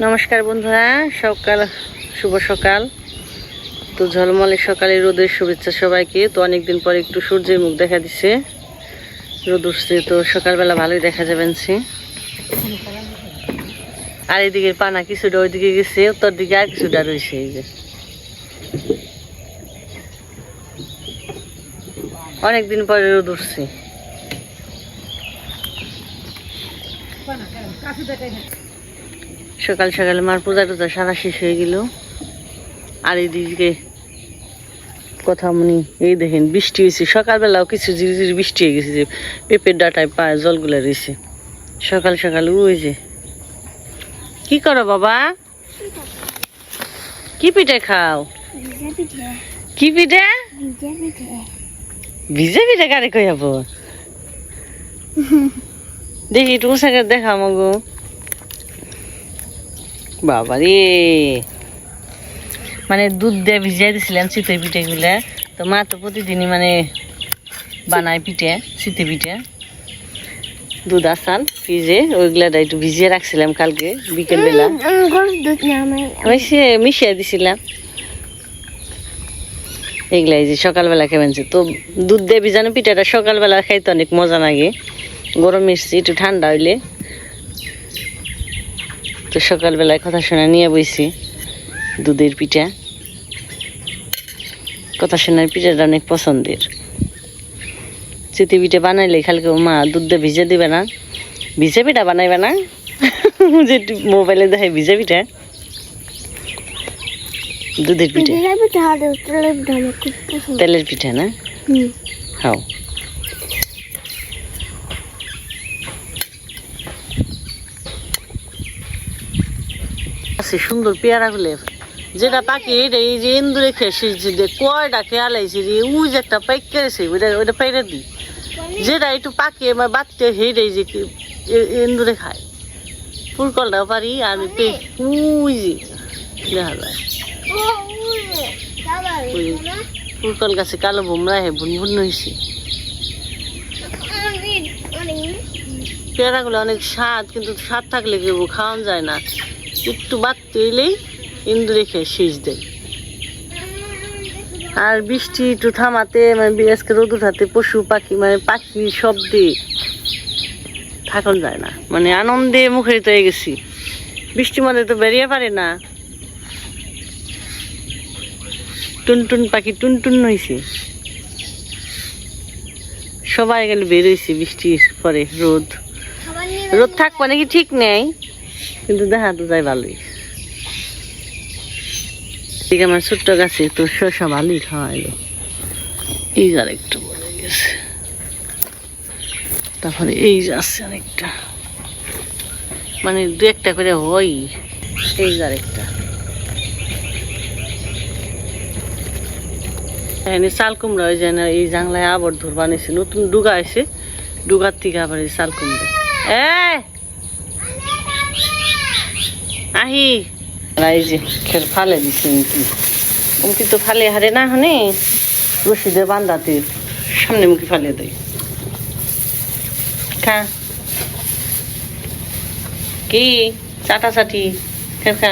নমস্কার বন্ধুরা, সকাল শুভ সকাল। তো ঝলমলে সকালে রোদের শুভেচ্ছা সবাইকে। তো অনেকদিন পর একটু সূর্যের মুখ দেখা দিছে, রোদ উঠছে, তো সকালবেলা ভালোই দেখা যাবেন। আর এদিকে পানা কিছুটা ওইদিকে গেছে, উত্তর দিকে আর কিছুটা রয়েছে। এই যে অনেকদিন পরে রোদ উঠছে। সকাল সকালে মার পূজা টুজা সারা শেষ হয়ে গেল। আর এইদিকে কথা মনি, এই দেখেন বৃষ্টি হয়েছে সকালবেলাও, কিছু ঝিরিঝিরি বৃষ্টি হয়ে গেছে, যে পেঁপের ডাটায় পায়ে জলগুলো রয়েছে সকাল সকাল। ওই যে কি করো বাবা, কি পিঠে খাও? কি পিঠে? ভিজে পিঠে কারে কই যাবো? দেখি একটু উঁচাকে দেখা মগো। বাবা রে, মানে দুধ দিয়ে ভিজিয়ে দিছিলাম চিতই পিঠে গুলা। তো মা তো প্রতিদিনই মানে বানায় পিঠে, চিতই পিঠে। দুধ আসান ফ্রিজে, ওইগুলা একটু ভিজিয়ে রাখছিলাম কালকে বিকেল বেলা, মিশিয়ে দিছিলাম এগুলাই। যে সকালবেলা খেবেনছে, তো দুধ দিয়ে ভিজানো পিঠাটা সকালবেলা খাইতে অনেক মজা লাগে, গরম মিষ্টি একটু ঠান্ডা হইলে। তো সকালবেলায় কথা শোনা নিয়ে বইছি দুধের পিঠা। কথা শোনার পিঠাটা অনেক পছন্দের। চিতই পিঠা বানাইলে খালকে মা দুধ দিয়ে ভিজে দিবে না, ভিজে পিঠা বানাইবে না, যে মোবাইলে দেখে ভিজে পিঠা, দুধের পিঠা, তেলের পিঠা না খাও। সুন্দর পেয়ারা গুলো যেটা পাখি, এটা এই যে ইন্দুরে খেয়েছে, যে কয়টা খেয়ালাইছে রে, ওই যে একটা পাইক কেড়েছে, ওইটা পাইরে দিই। যেটা একটু পাখি আমার বাচ্চা হেঁটে যে ইন্দুরে খায়, ফুলকলটাও পারি। আর ওই যে দেখা যায় ফুলকল গাছে কালো ভুমরা হে ভুন ভুন হয়েছে। পেয়ারাগুলো অনেক স্বাদ, কিন্তু স্বাদ থাকলে কেউ খাওয়ান যায় না, একটু বাড়তে এলেই ইন্দুরে খেয়ে শেষ দেয়। আর বৃষ্টি একটু থামাতে, মানে আজকে রোদ উঠাতে পশু পাখি, মানে পাখি শব্দে থাকুন যায় না, মানে আনন্দে মুখরিত হয়ে গেছি। বৃষ্টির মধ্যে তো বেরিয়ে পারে না, টুনটুন পাখি টুনটুন হয়েছে, সবাই গেলে বেরোইছে। বৃষ্টির পরে রোদ থাকবে নাকি ঠিক নেই, কিন্তু দেখা তো যায় ভালোই। ঠিক আমার ছোট্ট গাছে তো শসা ভালোই খাওয়াইলো, এই যে আরেকটু বলে গেছে, তারপরে এই যে আছে আরেকটা, মানে দু একটা করে হয়। এই যে আরেকটা, এখানে চাল কুমড়া ওই যে এই জাংলায় আবার ধর বানিয়েছে, নতুন ডুগা আছে, ডুগার থেকে আবার এই চাল কুমড়া। আহি এই যে খের ফালে দিছে, মুখি তো ফালে হারে না, হনে রশিদে বান্ধাতে সামনে মুখি ফালে দেয়। খা কি চাটাচাটি, খের খা।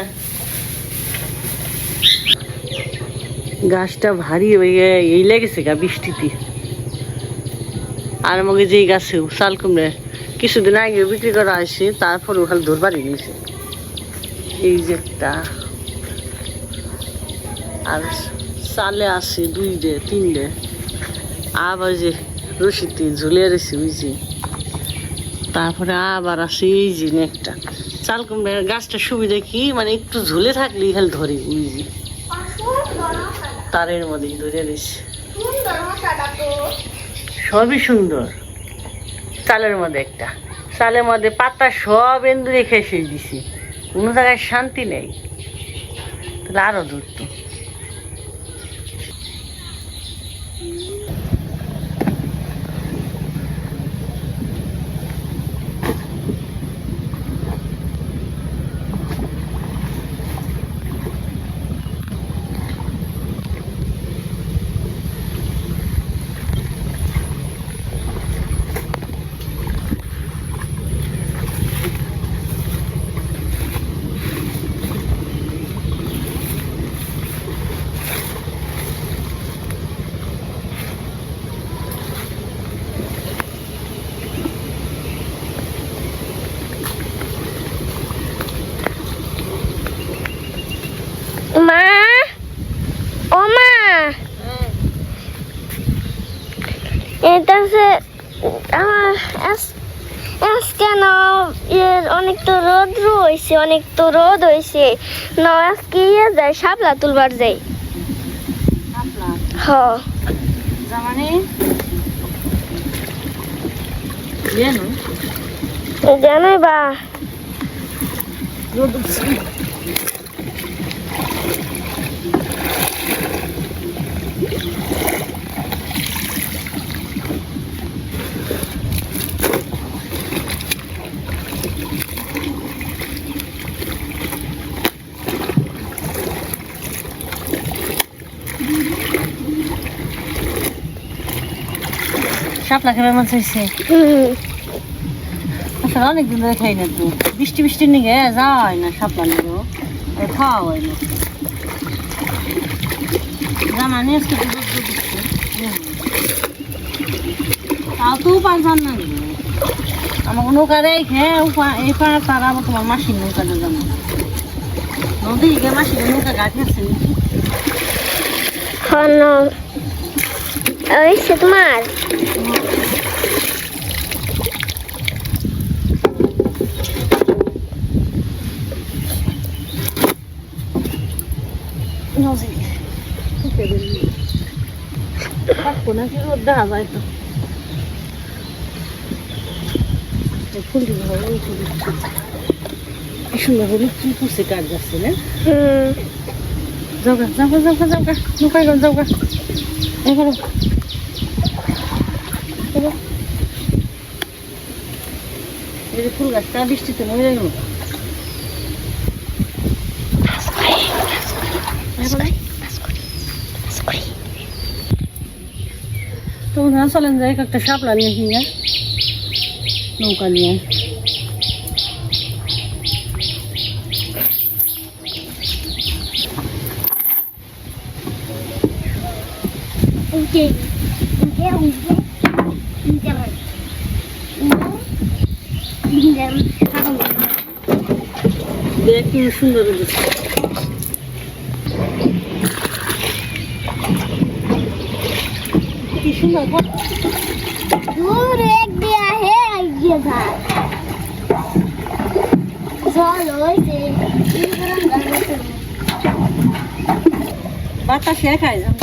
গাছটা ভারী হয়ে এই লেগেছে গা বৃষ্টিতে। আর আমাকে যেই গাছে চাল কুমড়ে কিছুদিন আগে বিক্রি করা হয়েছে, তারপর ওখানে ধরবারই নিয়েছে। এই যে একটা, আর চালে আছে দুইটে তিনটে, আবার যে রশিতে ঝুলে রয়েছে ওই যে, তারপরে আবার আছে এই যে একটা চাল কুমড়ে। গাছটার সুবিধা কি, মানে একটু ঝুলে থাকলে খালি ধরে, ওই যে তারের মধ্যেই ধরে রয়েছে। সবই সুন্দর। চালের মধ্যে একটা, চালের মধ্যে পাতা সব এন্দুরে খেয়ে শেষ দিছি, কোনো জায়গায় শান্তি নেই, তাহলে আরো ধরতো। অনেক তো রোদ হয়েছে, অনেক তো রোদ হয়েছে না, আজকে যায় শাপলা তুলবার যাই। হ জামানে জানাই বা রোদ শাপলা খেলার মন চাইছে। আসলে অনেকদিন ধরে খাই না তো, বৃষ্টি বৃষ্টির নিগে যাওয়া হয় না, শাপলা নিগেও খাওয়া হয় না। জামানি আজকে তাও তো উপায় জান না, আমাকে নৌকা রেখে এই পাড়া তারা আমার তোমার মাসির নৌকাটা জানো, নদী গিয়ে মাসির নৌকা গাছ আছে তোমার দেখা যায় তো ফুলটি কি সুন্দর করে কি করছে কাজ যাচ্ছে না। যাওগা যাওগা যাওগা যাওগা নৌকায় যাওগা এবারে এই যে ফুল গাছটা বৃষ্টিতে মরে গেল। তোমরা চলেন যাই একটা শাপলা নিয়ে কিনে নৌকা নিয়ে। দেখ কি সুন্দর কি সুন্দর दूर एक दिया है ये था चलो से বাতাস খাই যাম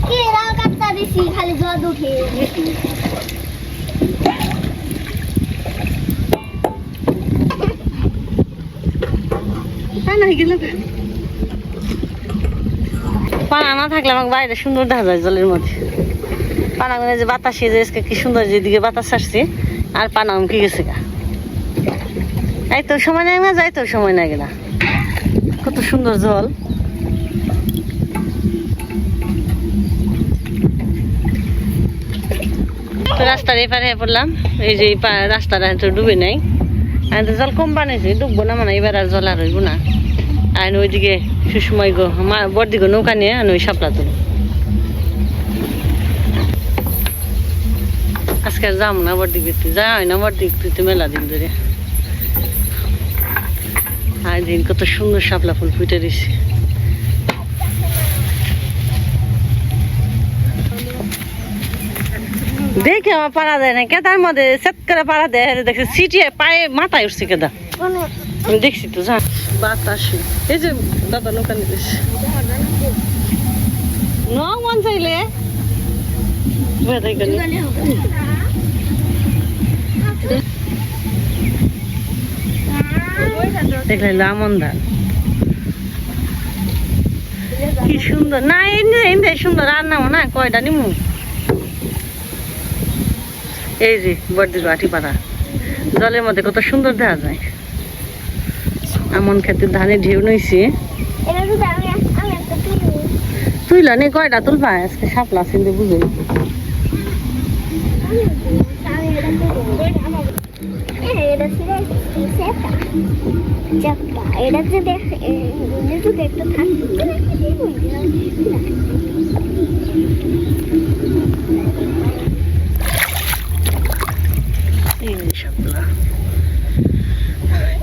কি রাও কাটতা দিছি খালি জল উঠে না গেল পানা না থাকলে আমাকে বাইরে সুন্দর দেখা যায় জলের মধ্যে। পানা মানে যে বাতাসে যে কি সুন্দর, যেদিকে বাতাস আসছে আর পানা উমকে গেছে গা। এই তো সময় নাই না, যাই তো সময় নাই গেলা, কত সুন্দর জল। তো রাস্তার এপারে পড়লাম, এই যে রাস্তাটা তো ডুবে নাই, আর তো জল কম বানাইছে, ডুববো না মানে এবার আর জল আর হইব না। আর ওইদিকে সুসময় গো বড়দিকে নৌকা নিয়ে আর ওই শাপলা তুল। আজকে আর যাম না বড়দিকে, যা হয় না বড়দিকে মেলা দিন ধরে। আর দিন কত সুন্দর শাপলা ফুল ফুটে দিছে। দেখে আমার পাড়া দেয় না, কেদার মধ্যে সেট করে পাড়া দেয়, দেখছি সিটিয়ে পায়ে মাথায় উঠছে কেদা, আমি দেখছি তো। যা বাতাসে এই যে দাদা নৌকা নিতেছে ন মন চাইলে দেখলে লামন ধান কি সুন্দর না, এই সুন্দর আর নামো না, কয়টা নিমু। এই যে বড়দির বাটি পাড়া জলের মধ্যে কত সুন্দর দেখা যায়। এমন ক্ষেত্রে ধানে ঢেউ নইছে, তুইলা নে কয়টা তুলবা আজকে শাপলা চিনতে বুঝে।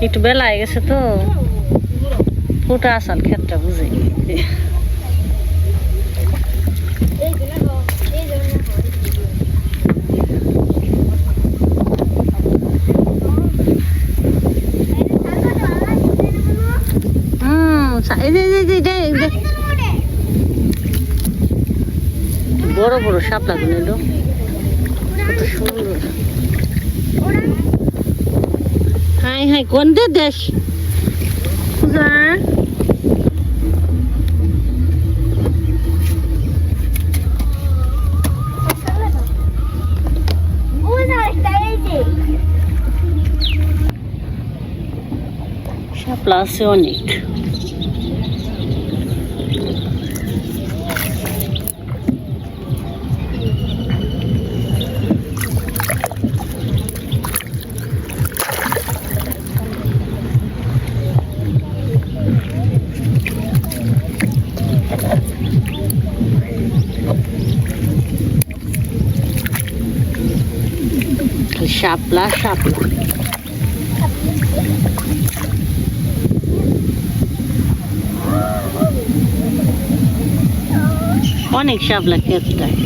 একটু বেলা হয়ে গেছে তো, ফুটা আসাল ক্ষেতটা বুঝে। এই যে বড় বড় শাপলা গুলো এলো কত সুন্দর। হাই হাই কোন দেশ পূজা শাপলা আছে অনেক। শাপলা শাপলা অনেক শাপলা ক্ষেতটায়।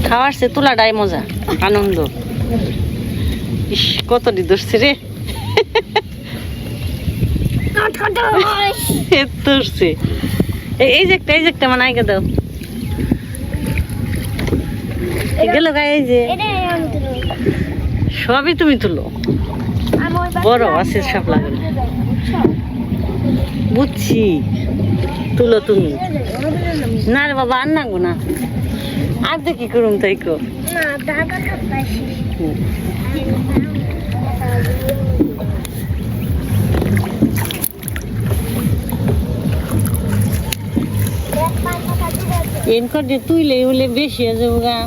খাওয়ার সে তোলাটাই মজা আনন্দ। ইস কত ধরছে রে ধরছে। এই যে একটা মানে আগে দাও গেল গায়ে। এই যে সবই তুমি তুলো বড় আছে শাপলা বুঝছি তুলো তুমি। না রে বাবা আর নাগো না আর দেখি করুম তাই কো এনকর যে তুইলে হলে বেশি আছে গা।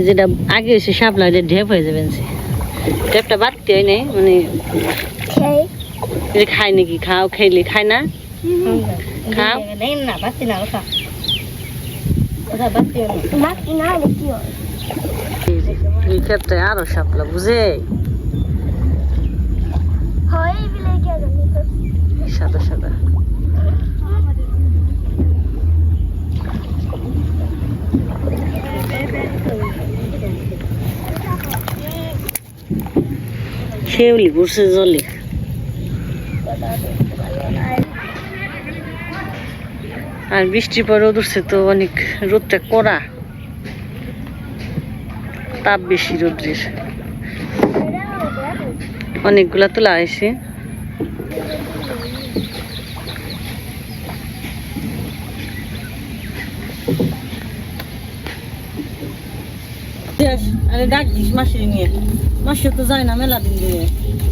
যেটা আগে হয়েছে শাপলা ওইটা ঢেপ হয়ে যাবে ঢেপটা বাড়তে হয় নাই মানে খাই নাকি খাও খাইলে খায় না খাও এই ক্ষেত্রে আরো শাপলা বুঝে সাদা সাদা শেউলি ঘুরছে জলে। আর বৃষ্টি পরে উঠছে তো অনেক রোদটা কড়া তাপ বেশি রোদ্রের। অনেকগুলা তোলা হয়েছে। আরে ডাক দিস মাসি নিয়ে মাসি তো যায় না মেলা দিন ধরে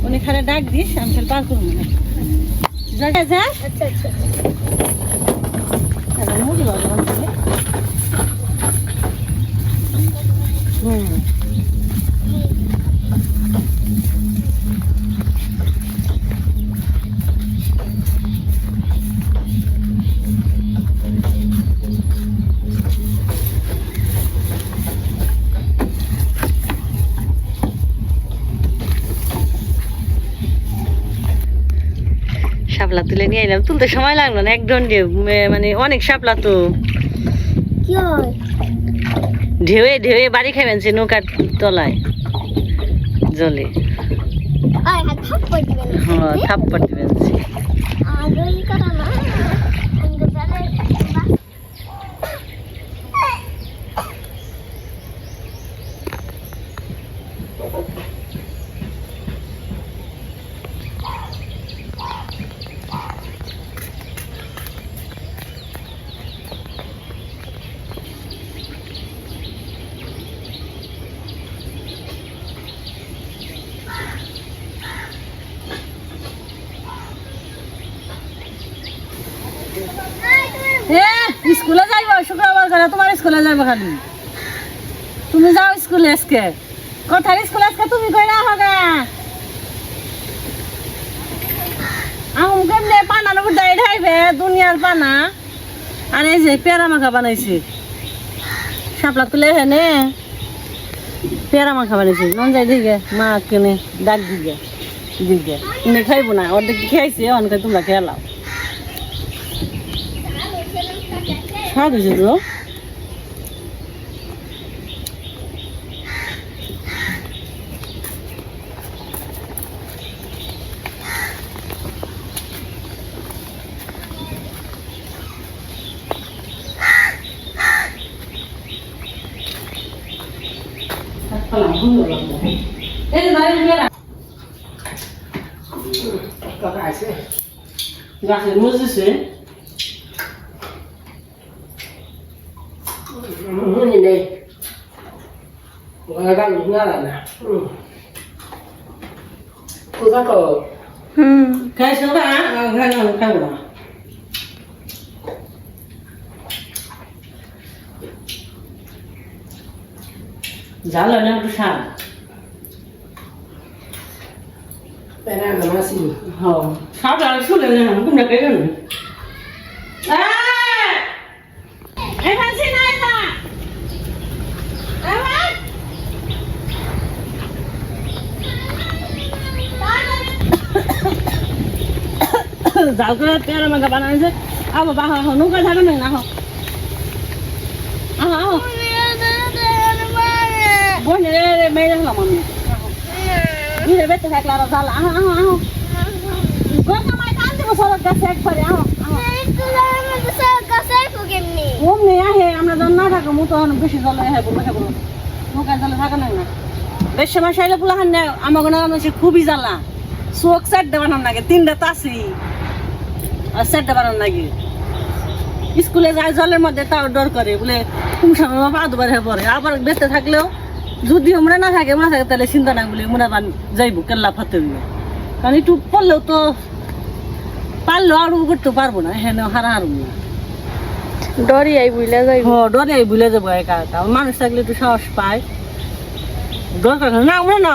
অনেক খারে ডাক দিস আমি ফের পার করবো না জায়গা যা। আচ্ছা আচ্ছা মুড়ি বাবা শাপলা তুলে নিয়ে এলাম। তুলতে সময় লাগলো না এক দণ্ডে মানে অনেক শাপলা তো ঢেউয়ে ঢেউয়ে বাড়ি খাবেন সে নৌকার তলায় জলে। হ্যাঁ থাপ্পড় দিবেন স্কুলে যাইব শুক্রবার করে তোমার স্কুলে যাইব খালি তুমি যাও স্কুলে আজকে কথার স্কুল আজকে তুমি কই না হবে আম কেমনে পানার উপর দাঁড়িয়ে ঢাইবে দুনিয়ার পানা। আর এই যে পেয়ারা মাখা বানাইছি শাপলা তুলে হেনে পেয়ারা মাখা বানাইছি নন যাই দিকে মা কেনে ডাক দিকে দিকে তুমি খাইবো না অর্ধেক খেয়েছি অনেকে তোমরা খেলাও স্বাদ হয়েছে তো গাছের মজেছে নেই গাল না না কোথাও তো খাইছো না খাবো না ঝাল না একটু স্বাদ প্যারা মাসি হ্যাঁ স্বাদ আর শুনে না তোমরা কে জানো জাল করে পেয়ারা মাখা বানাইছে আও বাবা হো নৌকা থাকো না হো আও আও বোন রে মেরে হলাম আমি দিরে বেতে থাকলে আর জাল আও আও আও গঙ্গা মাই টান দেব সরক গাছে একবারে আও আও ওমনি আহে আমরা যখন না থাকো মু তখন বেশি জলে আহে বলবো নৌকা জলে থাকো না বেশি সময় সাইলে পোলাহান না আমাকে না খুবই জ্বালা চোখ চারটে বানান লাগে তিনটা তাসি আর চারটে বানান লাগে স্কুলে যায় জলের মধ্যে তাও ডর করে বলে কোন সময় পা দুবার হয়ে পড়ে আবার বেঁচে থাকলেও যদি আমরা না থাকে তাহলে চিন্তা না বলে মনে বান যাইব কেল্লা ফাতে দিব কারণ একটু পড়লেও তো পারলেও আর করতে পারবো না হ্যাঁ হারা হারবো না ডরিয়াই বুইলা যাইব ডরে ভুলে যাবো একা একা মানুষ থাকলে একটু সাহস পায় দরকার না আমরা না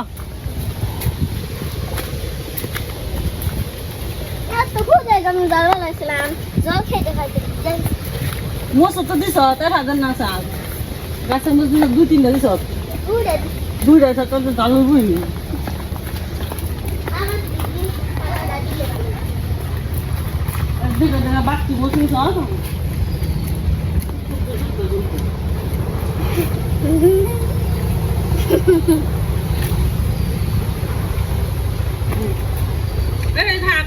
মশো তো দিস তার হাজার না শাক গাছের মধ্যে দুই তিনটা দিস দুইটা শাক তো জাল বুঝি দুইটা জায়গা বাড়তি বসে সব থাক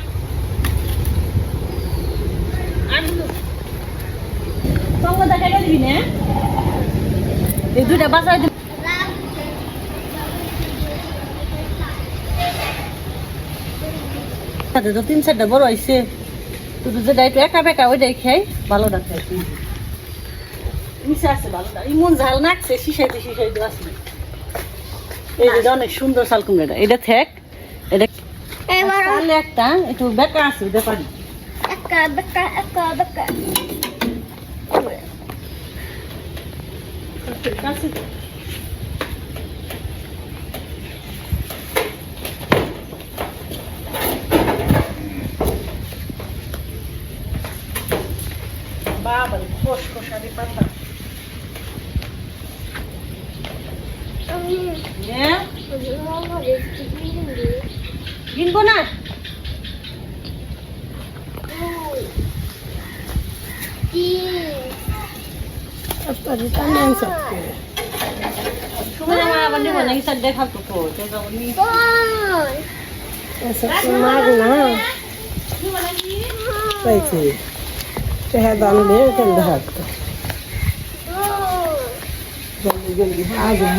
সঙ্গটা কেটে দিবি না এই দুইটা বাজার তো 3-4টা বড় হয়েছে তো যেটা একটু একা বেকা ওইটাই খাই ভালো ডাক্তার মিশে আছে ভালো ইমন ঝাল নাকছে শিশাইতে আছে এই যে অনেক সুন্দর শাল কুমড়াটা এটা থেক এটা একটা একটু বেকা আছে ওইটা পারি বাবা খোসারি পাতা কিনবো না সুমনা মা বন্ধু বনাই সব দেখা তো তো যাবনি মাগ না পাইছি তেহা দান দে কেন দেখাত জলদি জলদি আ যা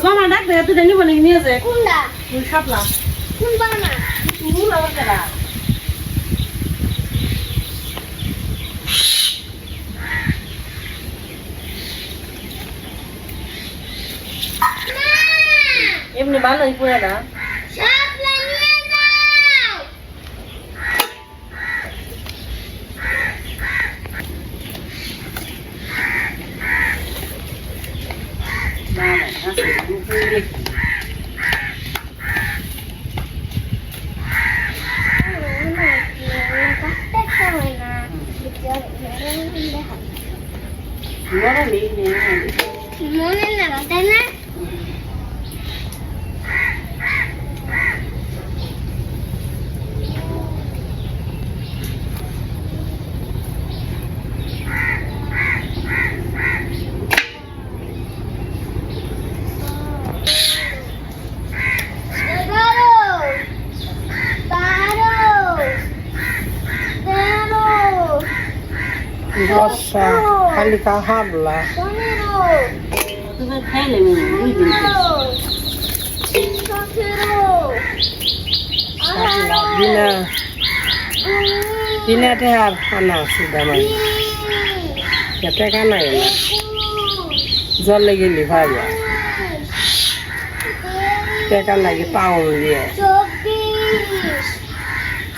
তোমার ডাক দে তুই জানি বলে নিয়ে যায় কোনটা তুই শাপলা কোন বানা তুই আবার করা এমনি ভালোই পুরা না শাপলা নিয়ে যাও মনে নেই মনে না তাই না বর্ষা খালি হাবলা তুমি খাইলে দুই দিন বিনা বিনা টেহার খানা আছে দামাই টেকা নাই না জলে গেলি ভাইয়া টেকা লাগে পাউল দিয়ে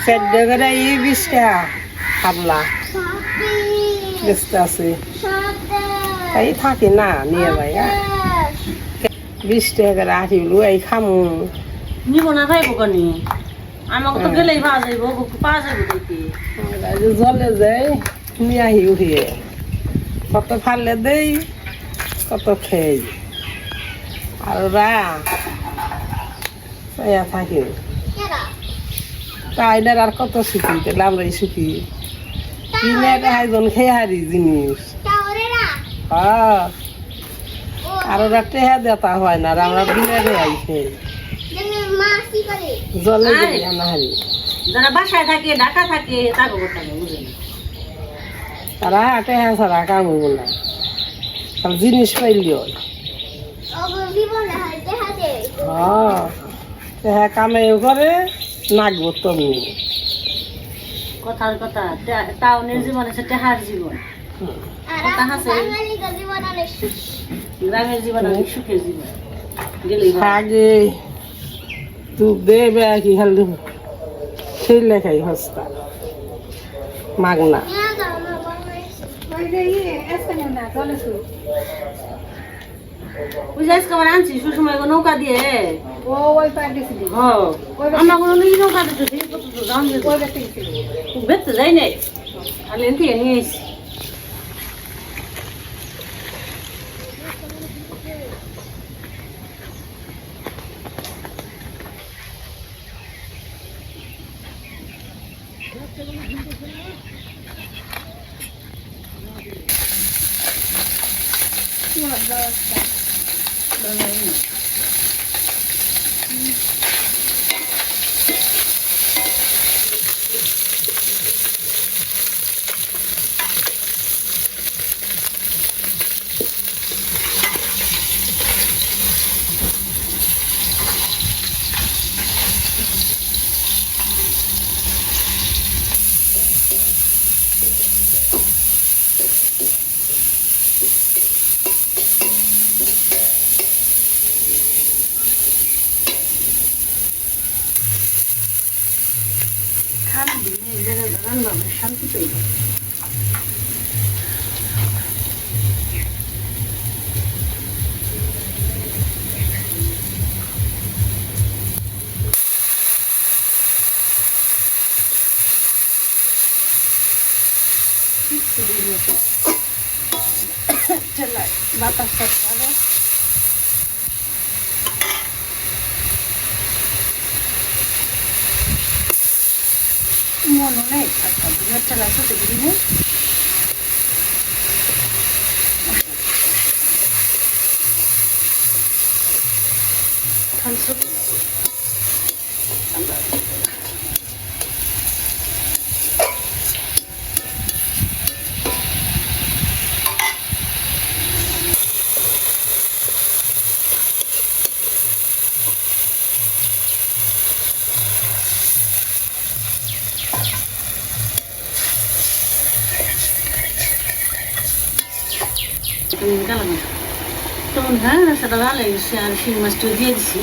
সেদ্ধ করে 20 টাকা হাবলা বেচতে আছে এই থাকি না নিয়ে ভাইয়া 20 টাকা করে আঠিগুলো এই খামু নিব না যাইব কনি আমাকে তো গেলেই পাওয়া যাইব পাওয়া যাইব দেখি জলে যাই নিয়ে আহি উঠিয়ে কত ফালে দেই কত খেয়ে আর থাকি তাইদের আর কত শিখি তাহলে আমরাই শিখি কিনে হাইজন খেয়ে হারি জিনিস হ্যাঁ আর ওরা টেহা দেতা হয় না আর আমরা বিনা রেহাই খেয়ে জলে যাই না হারি যারা বাসায় থাকে ঢাকা থাকে তাকে কথা বুঝে না তারা টেহা ছাড়া কাম বললাম আর জিনিস পাইলি টেহা কামেও করে নাগবো তুমি কথার কথা টাউনের জীবন আছে টেহার জীবন কথা আছে গ্রামের জীবন অনেক সুখের জীবন গেলেই আগে তুই দেবে কি খালি খেলে খাই হস্তা মাগনা বুঝাইস কেমন আনছি সুসময় নৌকা দিয়ে আমরা কোনো নৌকা দিতে বেরতে যাই নাই আর থেকে নিয়ে এসছি শান্তি পেয়ে বাতাস মনে নেই চালাই সাথে দিব তখন হ্যাঁ রাস্তাটা ভালো লেগেছে আর শিং মাছটা দিয়ে দিছি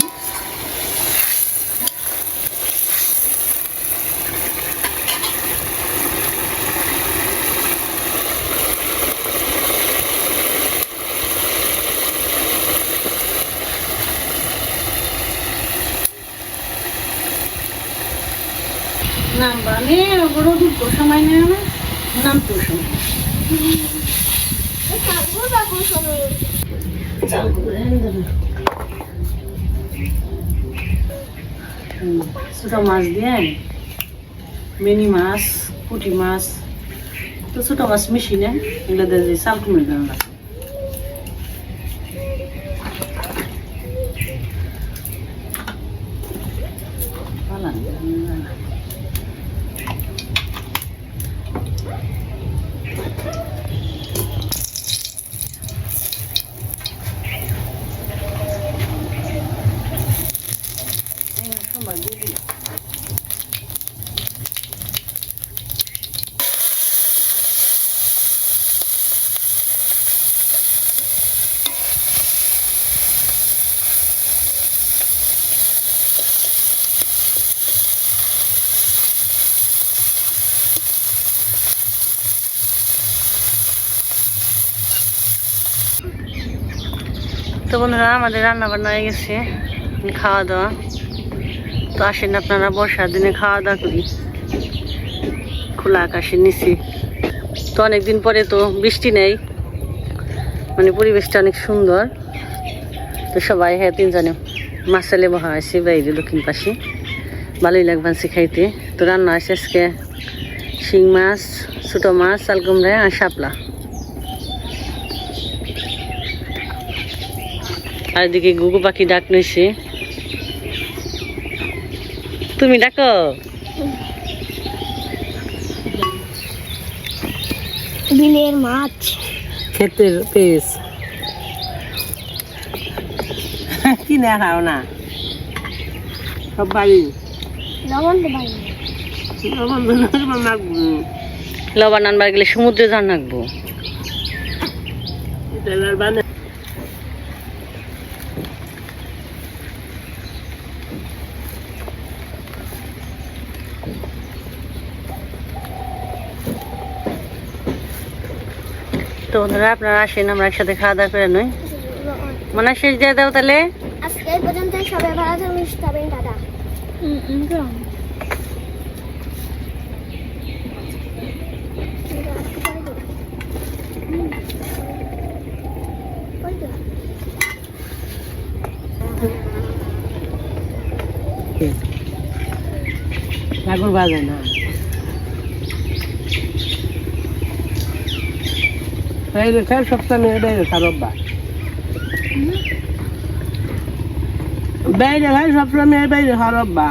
নামবা নিয়ে বড় দুটো সময় নেই না নামতেও সময় ছোট মাছ দিয়ে মিনি মাছ পুঁটি মাছ তো ছোট মাছ মিশি না এগুলো দিয়ে যে চাল কুমড়ি রান্না তো বন্ধুরা আমাদের রান্না বান্না হয়ে গেছে খাওয়া দাওয়া তো আসেন আপনারা বর্ষার দিনে খাওয়া দাওয়া করি খোলা আকাশের নিচে তো অনেকদিন পরে তো বৃষ্টি নেই মানে পরিবেশটা অনেক সুন্দর তো সবাই হ্যাঁ তিনজনে মাসালে বহা আছে বাইরে দক্ষিণ পাশে ভালোই লাগবানছে খাইতে তো রান্না আছে আজকে শিং মাছ ছোটো মাছ চাল কুমড়া আর শাপলা আর এদিকে গুগু পাখি ডাক নইছে তুমি ডাকো বিলের মাছ ক্ষেতের পেস কিনে খাও না সব বাড়ি লবণ তো বাড়ি লবণ আনবার গেলে সমুদ্রে যান রাখবো তো বন্ধুরা আপনারা আসেন আমরা একসাথে খাওয়া দাওয়া করে নই মনে শেষ দিয়ে দাও তাহলে আজকে এই পর্যন্ত সবাই ভালো থাকবেন সুস্থ থাকবেন দাদা ঠাকুর বাজে না বাইরে খাই সপ্তাহে বাইরে খারাপ বাইরে খাই সবসময় বাইরে খারাপ বা